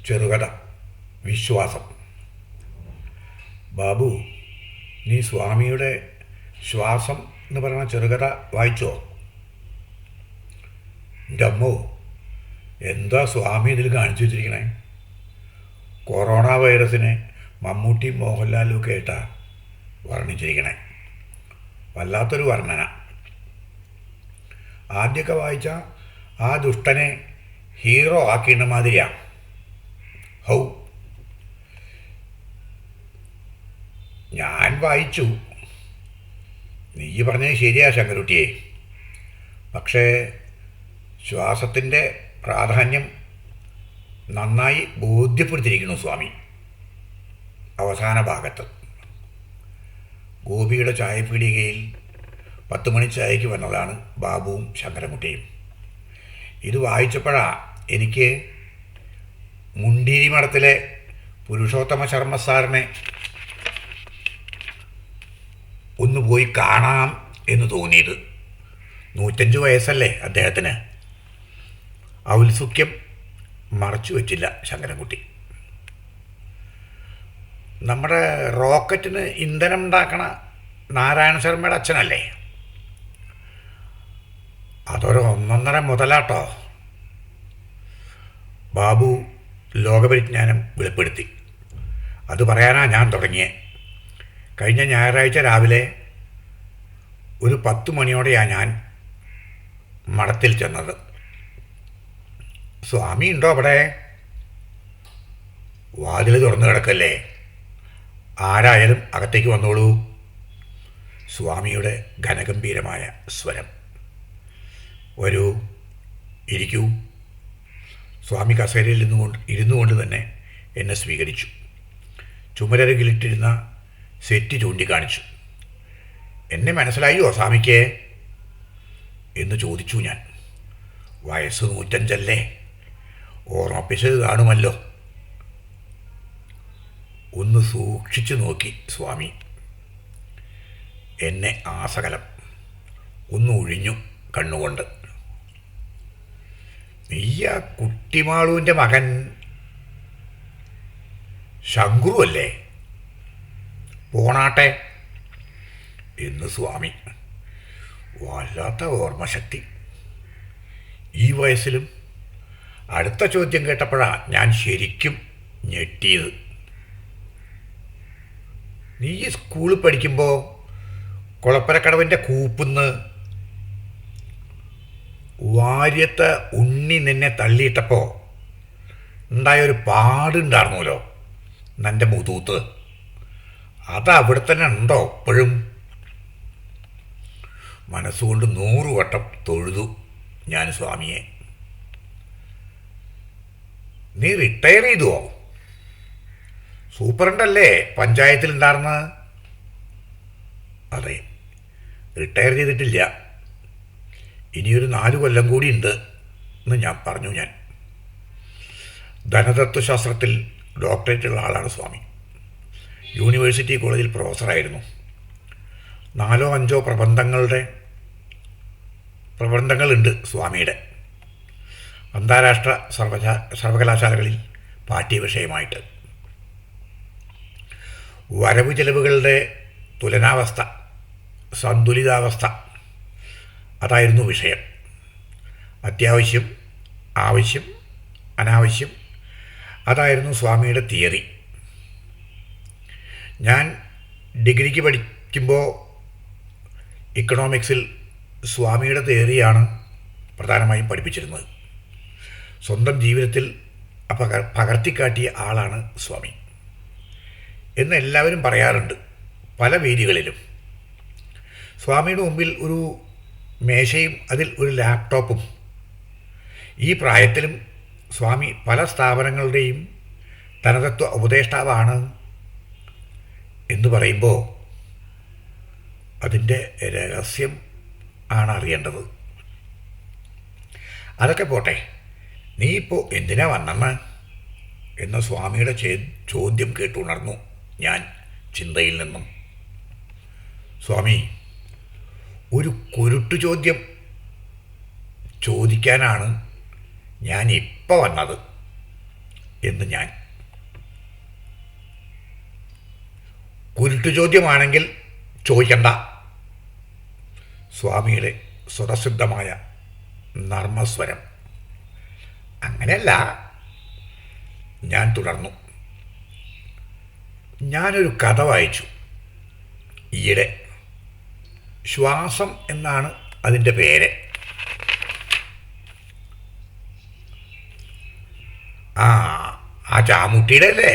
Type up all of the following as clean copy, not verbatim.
ചെറുകഥ വിശ്വാസം. ബാബു, നീ സ്വാമിയുടെ ശ്വാസം എന്ന് പറയുന്ന ചെറുകഥ വായിച്ചോ? എൻ്റെ അമ്മോ, എന്താ സ്വാമി ഇതിൽ കാണിച്ചു വെച്ചിരിക്കണേ? കൊറോണ വൈറസിനെ മമ്മൂട്ടിയും മോഹൻലാലും ഒക്കെ ആയിട്ടാ വർണ്ണിച്ചിരിക്കണേ. വല്ലാത്തൊരു വർണ്ണന. ആദ്യമൊക്കെ വായിച്ച ആ ദുഷ്ടനെ ഹീറോ ആക്കിയിട്ട മാതിരിയാണ്. ഹൗ, ഞാൻ വായിച്ചു. നീ പറഞ്ഞത് ശരിയാ ശങ്കരുട്ടിയെ. പക്ഷേ ശ്വാസത്തിൻ്റെ പ്രാധാന്യം നന്നായി ബോധ്യപ്പെടുത്തിയിരിക്കുന്നു സ്വാമി അവസാന ഭാഗത്ത്. ഗോപിയുടെ ചായപ്പീടികയിൽ 10 മണി ചായയ്ക്ക് വന്നതാണ് ബാബുവും ശങ്കരൻകുട്ടിയും. ഇത് വായിച്ചപ്പോഴാണ് എനിക്ക് മുണ്ടീരി മഠത്തിലെ പുരുഷോത്തമ ശർമ്മ സാറിനെ ഒന്ന് പോയി കാണാം എന്ന് തോന്നിയത്. 105 വയസ്സല്ലേ അദ്ദേഹത്തിന്. ഔത്സുക്യം മറച്ചു വച്ചില്ല ശങ്കരൻകുട്ടി. നമ്മുടെ റോക്കറ്റിന് ഇന്ധനം ഉണ്ടാക്കണ നാരായണ ശർമ്മയുടെ അച്ഛനല്ലേ? അതൊരു 1.5 മുതലാട്ടോ. ബാബു ലോകപരിജ്ഞാനം വെളിപ്പെടുത്തി. അത് പറയാനാ ഞാൻ തുടങ്ങിയത്. കഴിഞ്ഞ ഞായറാഴ്ച രാവിലെ ഒരു 10 മണിയോടെയാണ് ഞാൻ മഠത്തിൽ ചെന്നത്. സ്വാമി ഉണ്ടോ അവിടെ? വാതിൽ തുറന്നു കിടക്കല്ലേ, ആരായാലും അകത്തേക്ക് വന്നോളൂ. സ്വാമിയുടെ ഘനഗംഭീരമായ സ്വരം. വരൂ, ഇരിക്കൂ. സ്വാമി കസേരയിൽ ഇരുന്നു കൊണ്ട് തന്നെ എന്നെ സ്വീകരിച്ചു. ചുമരരകിലിട്ടിരുന്ന സെറ്റ് ചൂണ്ടിക്കാണിച്ചു. എന്നെ മനസ്സിലായോ സ്വാമിക്ക് എന്ന് ചോദിച്ചു ഞാൻ. വയസ്സ് 105 ഓർമ്മിപ്പിച്ചത് കാണുമല്ലോ. ഒന്ന് സൂക്ഷിച്ചു നോക്കി സ്വാമി. എന്നെ ആസകലം ഒന്ന് ഒഴിഞ്ഞു കണ്ണുകൊണ്ട്. നീയ കുട്ടിമാളുവിൻ്റെ മകൻ ശങ്കുറു അല്ലേ? പോണാട്ടെ എന്ന് സ്വാമി. വല്ലാത്ത ഓർമ്മശക്തി. ഈ വയസ്സിലും. അടുത്ത ചോദ്യം കേട്ടപ്പോഴാണ് ഞാൻ ശരിക്കും ഞെട്ടിയത്. നീ സ്കൂളിൽ പഠിക്കുമ്പോൾ കുളപ്പരക്കടവിൻ്റെ കൂപ്പിന്ന് വാര്യത്തെ ഉണ്ണി നിന്നെ തള്ളിയിട്ടപ്പോൾ ഉണ്ടായൊരു പാടുണ്ടായിരുന്നല്ലോ നിൻ്റെ മുതൂത്ത്. അത് അവിടെ തന്നെ ഉണ്ടോ ഇപ്പോഴും? മനസ്സുകൊണ്ട് 100 വട്ടം തൊഴുതു ഞാൻ സ്വാമിയെ. നീ റിട്ടയർ ചെയ്തുവോ? സൂപ്രണ്ടല്ലേ പഞ്ചായത്തിലുണ്ടായിരുന്നത്? അതെ, റിട്ടയർ ചെയ്തിട്ടില്ല. ഇനിയൊരു 4 കൊല്ലം കൂടി ഉണ്ട് എന്ന് ഞാൻ പറഞ്ഞു. ഞാൻ ധനതത്വശാസ്ത്രത്തിൽ ഡോക്ടറേറ്റുള്ള ആളാണ് സ്വാമി. യൂണിവേഴ്സിറ്റി കോളേജിൽ പ്രൊഫസറായിരുന്നു. 4 or 5 പ്രബന്ധങ്ങളുണ്ട് സ്വാമിയുടെ. അന്താരാഷ്ട്ര സർവകലാശാലകളിൽ പാഠ്യവിഷയമായിട്ട്. വരവ് ചെലവുകളുടെ തുലനാവസ്ഥ, സന്തുലിതാവസ്ഥ, അതായിരുന്നു വിഷയം. അത്യാവശ്യം, ആവശ്യം, അനാവശ്യം, അതായിരുന്നു സ്വാമിയുടെ തിയറി. ഞാൻ ഡിഗ്രിക്ക് പഠിക്കുമ്പോൾ ഇക്കണോമിക്സിൽ സ്വാമിയുടെ തിയറിയാണ് പ്രധാനമായും പഠിപ്പിച്ചിരുന്നത്. സ്വന്തം ജീവിതത്തിൽ പകർത്തിക്കാട്ടിയ ആളാണ് സ്വാമി എന്ന് എല്ലാവരും പറയാറുണ്ട് പല വേദികളിലും. സ്വാമിയുടെ മുമ്പിൽ ഒരു മേശയും അതിൽ ഒരു ലാപ്ടോപ്പും. ഈ പ്രായത്തിലും സ്വാമി പല സ്ഥാപനങ്ങളുടെയും ധനതത്വ ഉപദേഷ്ടാവാണ് എന്ന് പറയുമ്പോൾ അതിൻ്റെ രഹസ്യം ആണ് അറിയേണ്ടത്. അതൊക്കെ പോട്ടെ, നീ ഇപ്പോൾ എന്തിനാ വന്നെന്ന് എന്ന സ്വാമിയുടെ ചോദ്യം കേട്ടുണർന്നു ഞാൻ ചിന്തയിൽ നിന്നും. സ്വാമി, ഒരു കുരുട്ടു ചോദ്യം ചോദിക്കാനാണ് ഞാൻ ഇപ്പോൾ വന്നത് എന്ന് ഞാൻ. കുരുട്ടു ചോദ്യമാണെങ്കിൽ ചോദിക്കണ്ട. സ്വാമിയുടെ സ്വതസിദ്ധമായ നർമ്മസ്വരം. അങ്ങനെയല്ല, ഞാൻ തുടർന്നു. ഞാനൊരു കഥ വായിച്ചു ഈയിടെ. ശ്വാസം എന്നാണ് അതിൻ്റെ പേര്. ആ ചാമുട്ടിയുടെ അല്ലേ?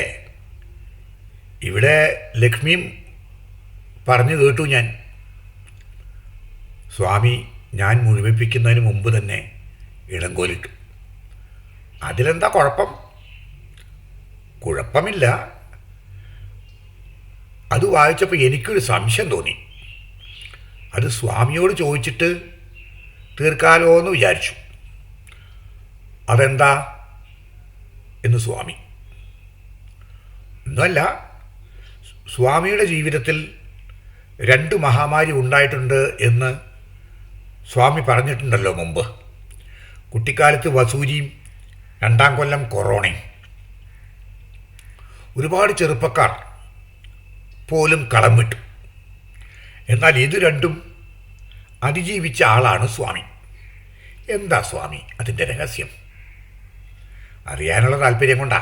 ഇവിടെ ലക്ഷ്മിയും പറഞ്ഞു കേട്ടു ഞാൻ. സ്വാമി ഞാൻ മുഴുമിപ്പിക്കുന്നതിന് മുമ്പ് തന്നെ ഇടങ്കോലിട്ടു. അതിലെന്താ കുഴപ്പം? കുഴപ്പമില്ല. അത് വായിച്ചപ്പോൾ എനിക്കൊരു സംശയം തോന്നി. അത് സ്വാമിയോട് ചോദിച്ചിട്ട് തീർക്കാലോ എന്ന് വിചാരിച്ചു. അതെന്താ എന്ന് സ്വാമി. ഒന്നുമല്ല, സ്വാമിയുടെ ജീവിതത്തിൽ 2 മഹാമാരി ഉണ്ടായിട്ടുണ്ട് എന്ന് സ്വാമി പറഞ്ഞിട്ടുണ്ടല്ലോ മുമ്പ്. കുട്ടിക്കാലത്ത് വസൂരിയും 2ാം കൊല്ലം കൊറോണയും. ഒരുപാട് ചെറുപ്പക്കാർ പോലും കളം വിട്ടു. എന്നാൽ ഇത് രണ്ടും അതിജീവിച്ച ആളാണ് സ്വാമി. എന്താ സ്വാമി അതിൻ്റെ രഹസ്യം? അറിയാനുള്ള താല്പര്യം കൊണ്ടാ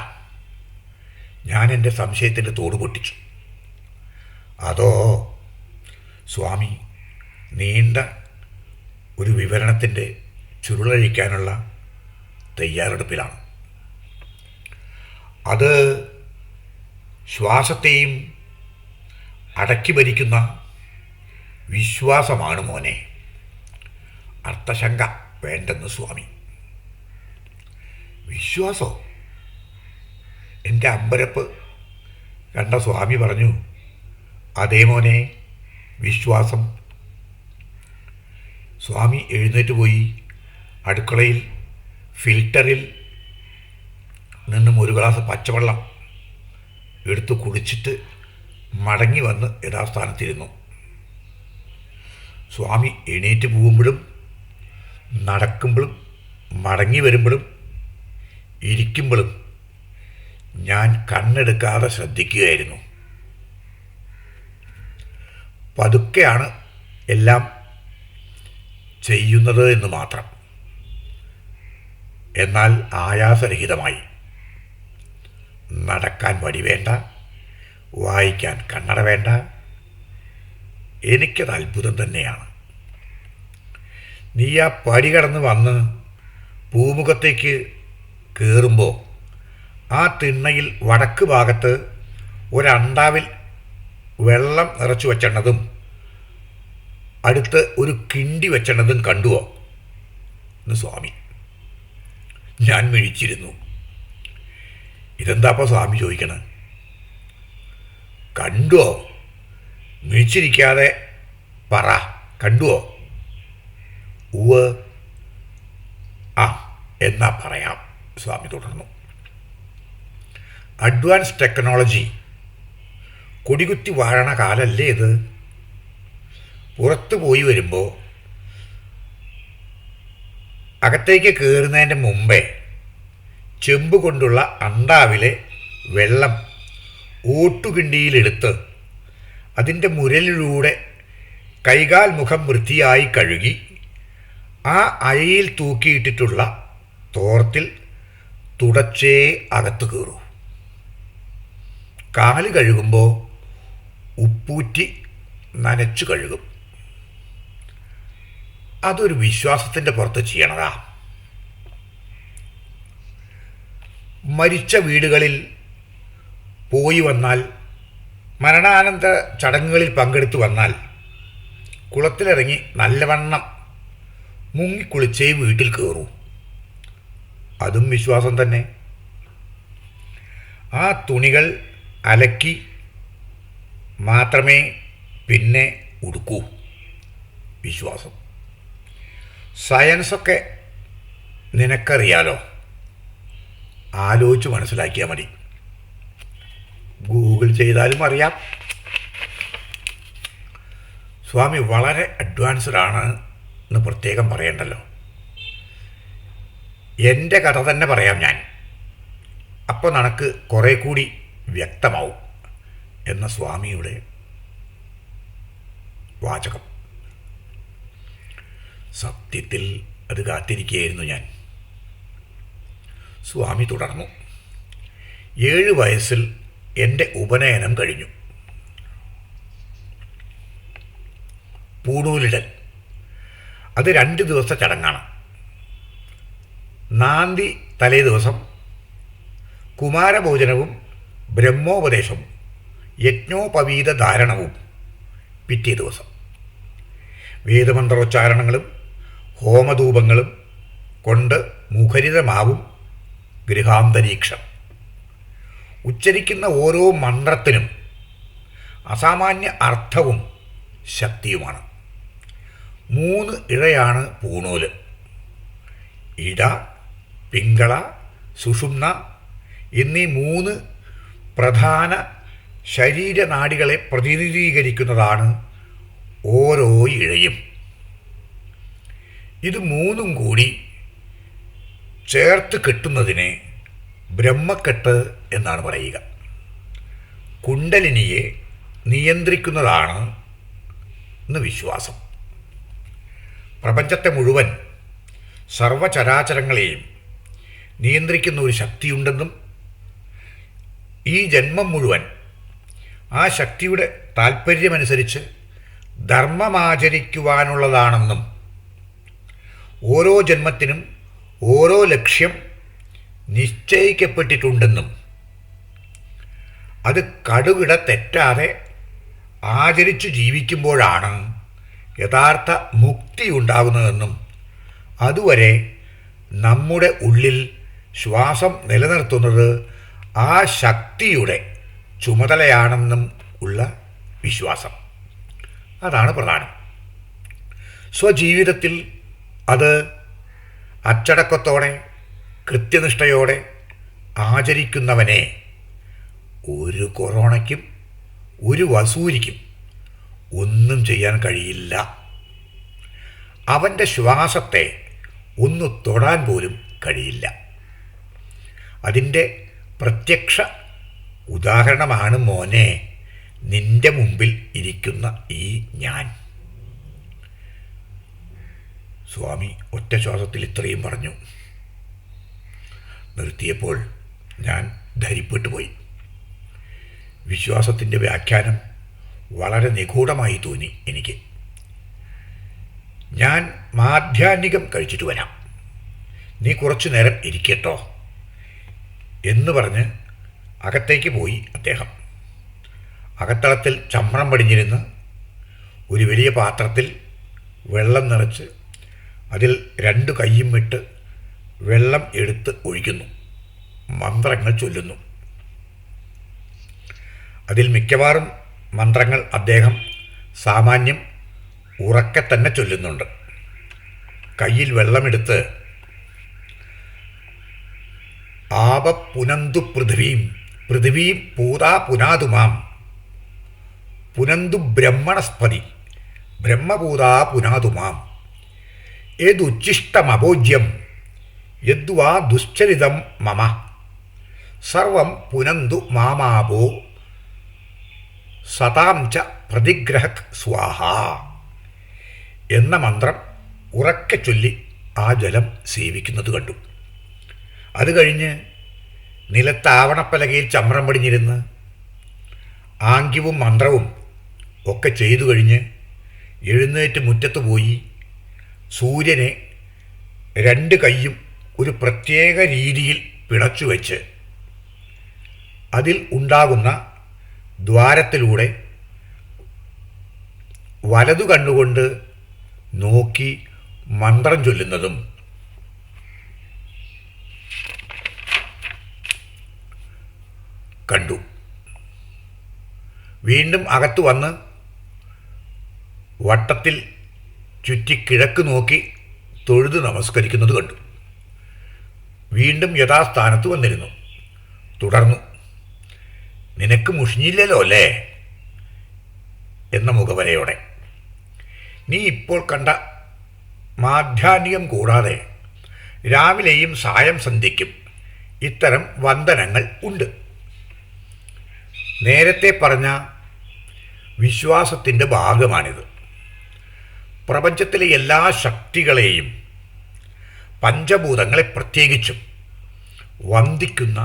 ഞാൻ എൻ്റെ സംശയത്തിൻ്റെ തോട് പൊട്ടിച്ചു. അതോ സ്വാമി നീണ്ട ഒരു വിവരണത്തിൻ്റെ ചുരുളഴിക്കാനുള്ള തയ്യാറെടുപ്പിലാണ്. അത് ശ്വാസത്തെയും അടക്കി ഭരിക്കുന്ന വിശ്വാസമാണ് മോനെ. അർത്ഥശങ്ക വേണ്ടെന്ന് സ്വാമി. വിശ്വാസോ? എൻ്റെ അമ്പരപ്പ് കണ്ട സ്വാമി പറഞ്ഞു, അതേ മോനെ, വിശ്വാസം. സ്വാമി എഴുന്നേറ്റ് പോയി അടുക്കളയിൽ ഫിൽറ്ററിൽ നിന്നും ഒരു ഗ്ലാസ് പച്ചവെള്ളം എടുത്തു കുടിച്ചിട്ട് മടങ്ങി വന്ന് യഥാസ്ഥാനത്തിരുന്നു. സ്വാമി എണീറ്റ് പോകുമ്പോഴും നടക്കുമ്പോഴും മടങ്ങി വരുമ്പോഴും ഇരിക്കുമ്പോഴും ഞാൻ കണ്ണെടുക്കാതെ ശ്രദ്ധിക്കുകയായിരുന്നു. പതുക്കെയാണ് എല്ലാം ചെയ്യുന്നത് എന്ന് മാത്രം. എന്നാൽ ആയാസരഹിതമായി. നടക്കാൻ വടി വേണ്ട, വായിക്കാൻ കണ്ണട വേണ്ട. എനിക്കത് അത്ഭുതം തന്നെയാണ്. നീ ആ പടി കടന്ന് വന്ന് പൂമുഖത്തേക്ക് കയറുമ്പോൾ ആ തിണ്ണയിൽ വടക്ക് ഭാഗത്ത് ഒരണ്ടാവിൽ വെള്ളം നിറച്ചു വെച്ചെണ്ണതും അടുത്ത് ഒരു കിണ്ടി വെച്ചെണ്ണതും കണ്ടുവോ എന്ന് സ്വാമി. ഞാൻ മിഴിച്ചിരുന്നു. ഇതെന്താപ്പോൾ സ്വാമി ചോദിക്കണേ? കണ്ടുവോ? മിഴിച്ചിരിക്കാതെ പറ, കണ്ടുവോ? ഉവ്വ്. ആ എന്നാ പറയാം. സ്വാമി തുടർന്നു. അഡ്വാൻസ് ടെക്നോളജി കൊടികുത്തി വാഴണ കാലല്ലേ ഇത്? പുറത്തു പോയി വരുമ്പോൾ അകത്തേക്ക് കയറുന്നതിൻ്റെ മുമ്പേ ചെമ്പ് കൊണ്ടുള്ള അണ്ടാവിലെ വെള്ളം ഓട്ടുകിണ്ടിയിലെടുത്ത് അതിൻ്റെ മുരലിലൂടെ കൈകാൽ മുഖം വൃത്തിയായി കഴുകി ആ അഴയിൽ തൂക്കിയിട്ടിട്ടുള്ള തോർത്തിൽ തുടച്ചേ അകത്ത് കയറൂ. കാല് കഴുകുമ്പോൾ ഉപ്പൂറ്റി നനച്ചു കഴുകും. അതൊരു വിശ്വാസത്തിൻ്റെ പുറത്ത് ചെയ്യണതാ. മരിച്ച വീടുകളിൽ പോയി വന്നാൽ, മരണാനന്തര ചടങ്ങുകളിൽ പങ്കെടുത്തു വന്നാൽ കുളത്തിലിറങ്ങി നല്ലവണ്ണം മുങ്ങിക്കുളിച്ചേ വീട്ടിൽ കയറൂ. അതും വിശ്വാസം തന്നെ. ആ തുണികൾ അലക്കി മാത്രമേ പിന്നെ ഉടുക്കൂ. വിശ്വാസം. സയൻസൊക്കെ നിനക്കറിയാലോ. ആലോചിച്ച് മനസ്സിലാക്കിയാൽ മതി. ഗൂഗിൾ ചെയ്താലും അറിയാം. സ്വാമി വളരെ അഡ്വാൻസ്ഡ് ആണ് എന്ന് പ്രത്യേകം പറയണ്ടല്ലോ. എൻ്റെ കഥ തന്നെ പറയാം ഞാൻ. അപ്പോൾ നിനക്ക് കുറേ കൂടി വ്യക്തമാവും എന്ന സ്വാമിയുടെ വാചകം. സത്യത്തിൽ അത് കാത്തിരിക്കുകയായിരുന്നു ഞാൻ. സ്വാമി തുടർന്നു. 7 വയസ്സിൽ എൻ്റെ ഉപനയനം കഴിഞ്ഞു. പൂണൂലിടൽ അത് 2 ദിവസത്തെ ചടങ്ങാണ്. നാന്തി തലേ ദിവസം, കുമാരഭോജനവും ബ്രഹ്മോപദേശവും യജ്ഞോപവീത ധാരണവും പിറ്റേ ദിവസം. വേദമന്ത്രോച്ചാരണങ്ങളും ഹോമധൂപങ്ങളും കൊണ്ട് മുഖരിതമാവും ഗൃഹാന്തരീക്ഷം. ഉച്ചരിക്കുന്ന ഓരോ മന്ത്രത്തിനും അസാമാന്യ അർത്ഥവും ശക്തിയുമാണ്. 3 ഇഴയാണ് പൂണൂല്. ഇട, പിങ്കള, സുഷുമ്ന എന്നീ 3 പ്രധാന ശരീരനാഡികളെ പ്രതിനിധീകരിക്കുന്നതാണ് ഓരോ ഇഴയും. ഇത് 3ഉം കൂടി ചേർത്ത് കെട്ടുന്നതിനെ ബ്രഹ്മക്കെട്ട് എന്നാണ് പറയുക. കുണ്ടലിനിയെ നിയന്ത്രിക്കുന്നതാണ് എന്ന് വിശ്വാസം. പ്രപഞ്ചത്തെ മുഴുവൻ, സർവചരാചരങ്ങളെയും നിയന്ത്രിക്കുന്ന ഒരു ശക്തിയുണ്ടെന്നും ഈ ജന്മം മുഴുവൻ ആ ശക്തിയുടെ താൽപ്പര്യമനുസരിച്ച് ധർമ്മമാചരിക്കുവാനുള്ളതാണെന്നും ഓരോ ജന്മത്തിനും ഓരോ ലക്ഷ്യം നിശ്ചയിക്കപ്പെട്ടിട്ടുണ്ടെന്നും അത് കടുകിട തെറ്റാതെ ആചരിച്ചു ജീവിക്കുമ്പോഴാണ് യഥാർത്ഥ മുക്തി ഉണ്ടാകുന്നതെന്നും അതുവരെ നമ്മുടെ ഉള്ളിൽ ശ്വാസം നിലനിർത്തുന്നത് ആ ശക്തിയുടെ ചുമതലയാണെന്നും ഉള്ള വിശ്വാസം. അതാണ് പ്രധാനം. സ്വജീവിതത്തിൽ അത് അച്ചടക്കത്തോടെ കൃത്യനിഷ്ഠയോടെ ആചരിക്കുന്നവനെ ഒരു കൊറോണയ്ക്കും ഒരു വസൂരിക്കും ഒന്നും ചെയ്യാൻ കഴിയില്ല. അവൻ്റെ ശ്വാസത്തെ ഒന്ന് തൊടാൻ പോലും കഴിയില്ല. അതിൻ്റെ പ്രത്യക്ഷ ഉദാഹരണമാണ് മോനെ നിന്റെ മുമ്പിൽ ഇരിക്കുന്ന ഈ ഞാൻ. സ്വാമി ഒറ്റ ശ്വാസത്തിൽ ഇത്രയും പറഞ്ഞു. നിർത്തിയപ്പോൾ ഞാൻ ധരിപ്പെട്ടു പോയി. വിശ്വാസത്തിൻ്റെ വ്യാഖ്യാനം വളരെ നിഗൂഢമായി തോന്നി എനിക്ക്. ഞാൻ മാധ്യാഹ്നികം കഴിച്ചിട്ട് വരാം, നീ കുറച്ചു നേരം ഇരിക്കട്ടോ എന്ന് പറഞ്ഞ് അകത്തേക്ക് പോയി അദ്ദേഹം. അകത്തളത്തിൽ ചമ്രം പടിഞ്ഞിരുന്ന് ഒരു വലിയ പാത്രത്തിൽ വെള്ളം നിറച്ച് അതിൽ 2 കൈയും ഇട്ട് വെള്ളം എടുത്ത് ഒഴിക്കുന്നു. മന്ത്രങ്ങൾ ചൊല്ലുന്നു. അതിൽ മിക്കവാറും മന്ത്രങ്ങൾ അദ്ദേഹം സാമാന്യം ഉറക്കെ തന്നെ ചൊല്ലുന്നുണ്ട്. കയ്യിൽ വെള്ളമെടുത്ത് ആപ പുനന്തു പൃഥിവീം പൃഥിവീം പൂതാ പുനാതുമാം പുനന്തു ബ്രഹ്മണസ്പതി ബ്രഹ്മപൂതാ പുനാതുമാം യദുച്ഛിഷ്ടമഭോജ്യം യദ്വാ ദുശ്ചരിതം മമ സർവം പുനന്തു മാമാപോ സതാം ച പ്രതിഗ്രഹ സ്വാഹ എന്ന മന്ത്രം ഉറക്കെ ചൊല്ലി ആ ജലം സേവിക്കുന്നത് കണ്ടു. അത് കഴിഞ്ഞ് നിലത്താവണപ്പലകയിൽ ചമ്രം പടിഞ്ഞിരുന്ന് ആംഗ്യവും മന്ത്രവും ഒക്കെ ചെയ്തു കഴിഞ്ഞ് എഴുന്നേറ്റ് മുറ്റത്ത് പോയി സൂര്യനെ 2 കൈയും ഒരു പ്രത്യേക രീതിയിൽ പിണച്ചു വെച്ച് അതിൽ ഉണ്ടാകുന്ന ദ്വാരത്തിലൂടെ വലതു കണ്ണുകൊണ്ട് നോക്കി മന്ത്രം ചൊല്ലുന്നതും കണ്ടു. വീണ്ടും അകത്തു വന്ന് വട്ടത്തിൽ ചുറ്റി കിഴക്ക് നോക്കി തൊഴുത് നമസ്കരിക്കുന്നത് കണ്ടു. വീണ്ടും യഥാസ്ഥാനത്ത് വന്നിരുന്നു. തുടർന്നു, നിനക്ക് മുഷിഞ്ഞില്ലല്ലോ അല്ലേ എന്ന മുഖവരയോടെ. നീ ഇപ്പോൾ കണ്ട മാധ്യാഹ്നികം കൂടാതെ രാവിലെയും സായം സന്ധ്യയ്ക്കും ഇത്തരം വന്ദനങ്ങൾ ഉണ്ട്. നേരത്തെ പറഞ്ഞ വിശ്വാസത്തിൻ്റെ ഭാഗമാണിത്. പ്രപഞ്ചത്തിലെ എല്ലാ ശക്തികളെയും പഞ്ചഭൂതങ്ങളെ പ്രത്യേകിച്ചും വന്ദിക്കുന്ന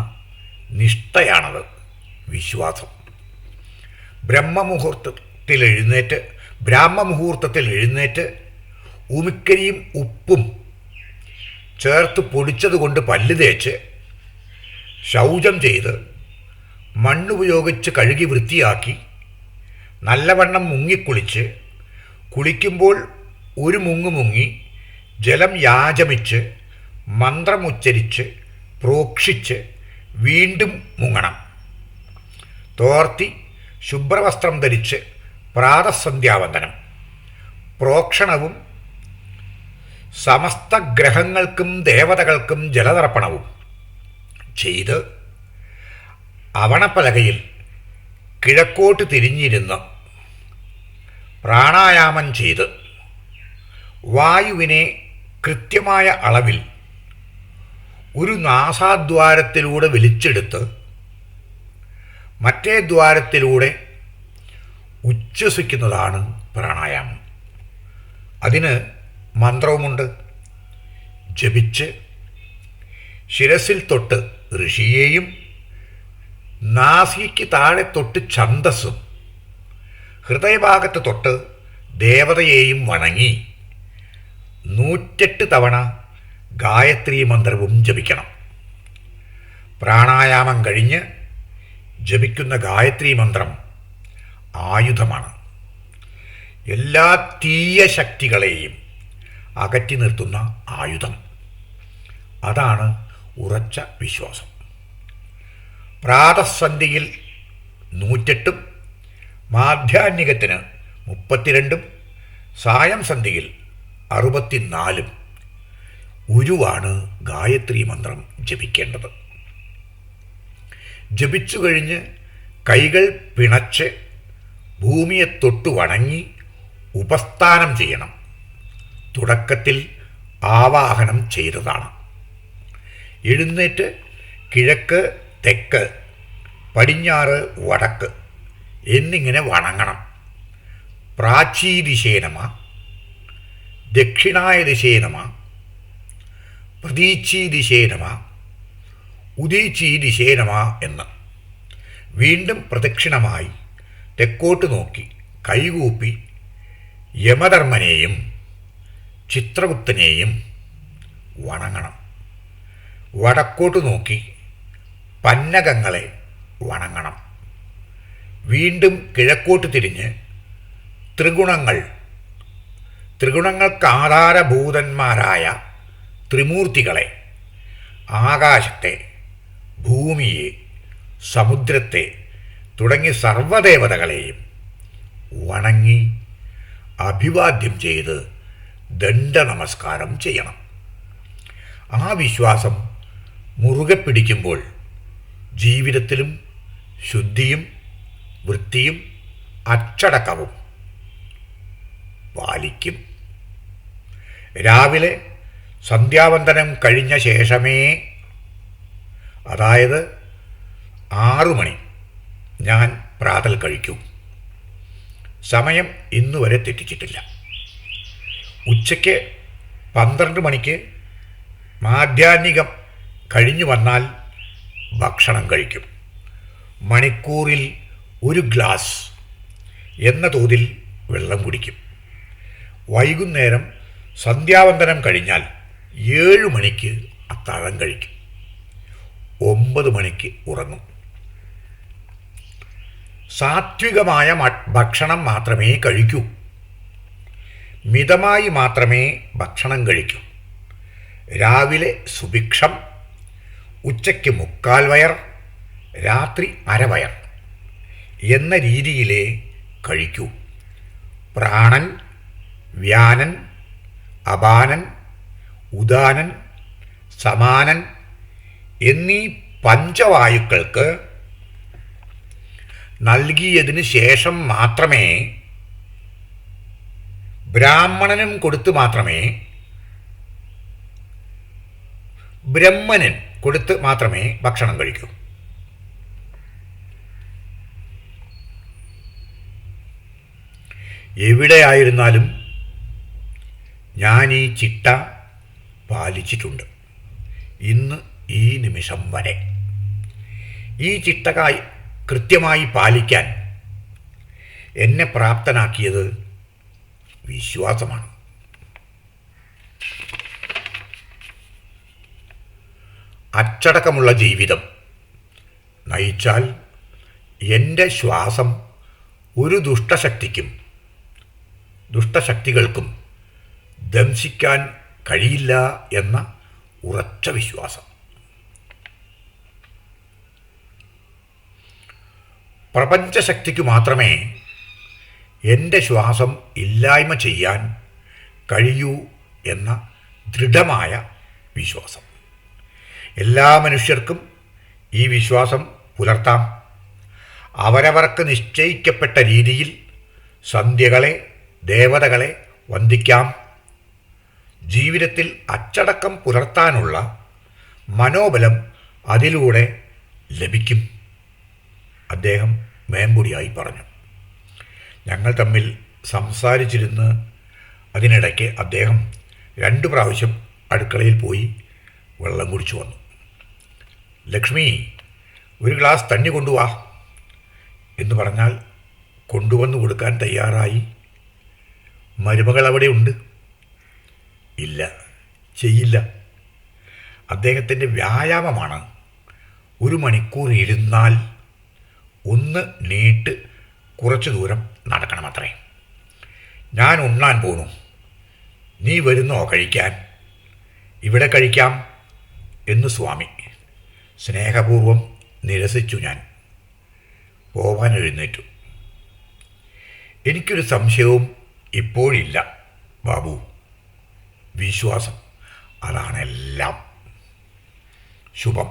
നിഷ്ഠയാണത് വിശ്വാസം. ബ്രാഹ്മമുഹൂർത്തത്തിൽ എഴുന്നേറ്റ് ഉമിക്കരിയും ഉപ്പും ചേർത്ത് പൊടിച്ചതുകൊണ്ട് പല്ല് തേച്ച് ശൗചം ചെയ്ത് മണ്ണുപയോഗിച്ച് കഴുകി വൃത്തിയാക്കി നല്ലവണ്ണം മുങ്ങിക്കുളിച്ച് കുളിക്കുമ്പോൾ ഒരു മുങ്ങി ജലം യാചമിച്ച് മന്ത്രമുച്ചരിച്ച് പ്രോക്ഷിച്ച് വീണ്ടും മുങ്ങണം. തോർത്തി ശുഭ്രവസ്ത്രം ധരിച്ച് പ്രാതസന്ധ്യാവന്ദനം പ്രോക്ഷണവും സമസ്ത ഗ്രഹങ്ങൾക്കും ദേവതകൾക്കും ജലതർപ്പണവും ചെയ്ത് അവണപ്പലകയിൽ കിഴക്കോട്ട് തിരിഞ്ഞിരുന്ന് പ്രാണായാമം ചെയ്ത് വായുവിനെ കൃത്യമായ അളവിൽ ഒരു നാസാദ്വാരത്തിലൂടെ വലിച്ചെടുത്ത് മറ്റേ ദ്വാരത്തിലൂടെ ഉച്ഛ്വസിക്കുന്നതാണ് പ്രാണായാമം. അതിന് മന്ത്രവുമുണ്ട്. ജപിച്ച് ശിരസിൽ തൊട്ട് ഋഷിയെയും നാസിക്ക് താഴെ തൊട്ട് ഛന്ദസ്സും ഹൃദയഭാഗത്ത് തൊട്ട് ദേവതയെയും വണങ്ങി 108 തവണ ഗായത്രി മന്ത്രവും ജപിക്കണം. പ്രാണായാമം കഴിഞ്ഞ് ജപിക്കുന്ന ഗായത്രി മന്ത്രം ആയുധമാണ്. എല്ലാ തീയ ശക്തികളെയും അകറ്റി നിർത്തുന്ന ആയുധം. അതാണ് ഉറച്ച വിശ്വാസം. പ്രാതസന്ധ്യയിൽ 108ഉം മാധ്യാഹ്നികത്തിന് 32ഉം സായം സന്ധ്യയിൽ 64ഉം ഉരുവാണ് ഗായത്രി മന്ത്രം ജപിക്കേണ്ടത്. ജപിച്ചു കഴിഞ്ഞ് കൈകൾ പിണച്ച് ഭൂമിയെ തൊട്ടു വണങ്ങി ഉപസ്ഥാനം ചെയ്യണം. തുടക്കത്തിൽ ആവാഹനം ചെയ്തതാണ്. എഴുന്നേറ്റ് കിഴക്ക്, തെക്ക്, പടിഞ്ഞാറ്, വടക്ക് എന്നിങ്ങനെ വണങ്ങണം. പ്രാചീദിശേ നമഃ, ദക്ഷിണായ ദിശേ നമഃ, പ്രതീചീദിശേ നമഃ, ഉദീചീദിശേ നമഃ എന്ന്. വീണ്ടും പ്രദക്ഷിണമായി തെക്കോട്ട് നോക്കി കൈകൂപ്പി യമധർമ്മനെയും ചിത്രഗുപ്തനെയും വണങ്ങണം. വടക്കോട്ട് നോക്കി പന്നകങ്ങളെ വണങ്ങണം. വീണ്ടും കിഴക്കോട്ട് തിരിഞ്ഞ് ത്രിഗുണങ്ങൾക്ക് ആധാരഭൂതന്മാരായ ത്രിമൂർത്തികളെ, ആകാശത്തെ, ഭൂമിയെ, സമുദ്രത്തെ തുടങ്ങി സർവദേവതകളെയും വണങ്ങി അഭിവാദ്യം ചെയ്ത് ദണ്ഡനമസ്കാരം ചെയ്യണം. ആ വിശ്വാസം മുറുകെ പിടിക്കുമ്പോൾ ജീവിതത്തിലും ശുദ്ധിയും വൃത്തിയും അച്ചടക്കവും പാലിക്കും. രാവിലെ സന്ധ്യാവന്ദനം കഴിഞ്ഞ ശേഷമേ, അതായത് 6 മണി, ഞാൻ പ്രാതൽ കഴിക്കൂ. സമയം ഇന്നുവരെ തെറ്റിച്ചിട്ടില്ല. ഉച്ചയ്ക്ക് 12 മണിക്ക് മാധ്യാഹ്നികം കഴിഞ്ഞു വന്നാൽ ഭക്ഷണം കഴിക്കും. മണിക്കൂറിൽ 1 ഗ്ലാസ് എന്ന തോതിൽ വെള്ളം കുടിക്കും. വൈകുന്നേരം സന്ധ്യാവന്ദനം കഴിഞ്ഞാൽ 7 മണിക്ക് അത്താഴം കഴിക്കും. 9 മണിക്ക് ഉറങ്ങും. സാത്വികമായ ഭക്ഷണം മാത്രമേ കഴിക്കൂ. മിതമായി മാത്രമേ ഭക്ഷണം കഴിക്കൂ. രാവിലെ സുഭിക്ഷം, ഉച്ചയ്ക്ക് 3/4 വയർ, രാത്രി അരവയർ എന്ന രീതിയിലേ കഴിക്കൂ. പ്രാണൻ, വ്യാനൻ, അപാനൻ, ഉദാനൻ, സമാനൻ എന്നീ പഞ്ചവായുക്കൾക്ക് നൽകിയതിന് ശേഷം മാത്രമേ, ബ്രാഹ്മണനും കൊടുത്തു മാത്രമേ, ബ്രഹ്മനൻ കൊടുത്ത് മാത്രമേ ഭക്ഷണം കഴിക്കൂ. എവിടെയായിരുന്നാലും ഞാൻ ഈ ചിട്ട പാലിച്ചിട്ടുണ്ട്, ഇന്ന് ഈ നിമിഷം വരെ. ഈ ചിട്ട കൃത്യമായി പാലിക്കാൻ എന്നെ പ്രാപ്തനാക്കിയത് വിശ്വാസമാണ്. അച്ചടക്കമുള്ള ജീവിതം നയിച്ചാൽ എൻ്റെ ശ്വാസം ഒരു ദുഷ്ടശക്തികൾക്കും ദംശിക്കാൻ കഴിയില്ല എന്ന ഉറച്ച വിശ്വാസം. പ്രപഞ്ചശക്തിക്ക് മാത്രമേ എൻ്റെ ശ്വാസം ഇല്ലായ്മ ചെയ്യാൻ കഴിയൂ എന്ന ദൃഢമായ വിശ്വാസം. എല്ലാ മനുഷ്യർക്കും ഈ വിശ്വാസം പുലർത്താം. അവരവർക്ക് നിശ്ചയിക്കപ്പെട്ട രീതിയിൽ സന്ധ്യകളെ, ദേവതകളെ വന്ദിക്കാം. ജീവിതത്തിൽ അച്ചടക്കം പുലർത്താനുള്ള മനോബലം അതിലൂടെ ലഭിക്കും, അദ്ദേഹം മേമ്പൊടിയായി പറഞ്ഞു. ഞങ്ങൾ തമ്മിൽ സംസാരിച്ചിരുന്ന് അതിനിടയ്ക്ക് അദ്ദേഹം 2 പ്രാവശ്യം അടുക്കളയിൽ പോയി വെള്ളം കുടിച്ചു വന്നു. ലക്ഷ്മി, ഒരു ഗ്ലാസ് തണ്ണി കൊണ്ടുവാ എന്ന് പറഞ്ഞാൽ കൊണ്ടുവന്നു കൊടുക്കാൻ തയ്യാറായി. മരുമകൾ അവിടെ ഉണ്ട്. ഇല്ല, ചെയ്യില്ല. അദ്ദേഹത്തിൻ്റെ വ്യായാമമാണ് 1 മണിക്കൂർ ഇരുന്നാൽ ഒന്ന് നീട്ട് കുറച്ചു ദൂരം നടക്കണമത്രേ. ഞാൻ ഉണ്ണാൻ പോണു, നീ വരുന്നോ കഴിക്കാൻ? ഇവിടെ കഴിക്കാം എന്ന് സ്വാമി. സ്നേഹപൂർവം നിരസിച്ചു ഞാൻ. പോവാൻ എഴുന്നേറ്റു. എനിക്കൊരു സംശയവും ഇപ്പോഴില്ല ബാബു. വിശ്വാസം, അതാണെല്ലാം. ശുഭം.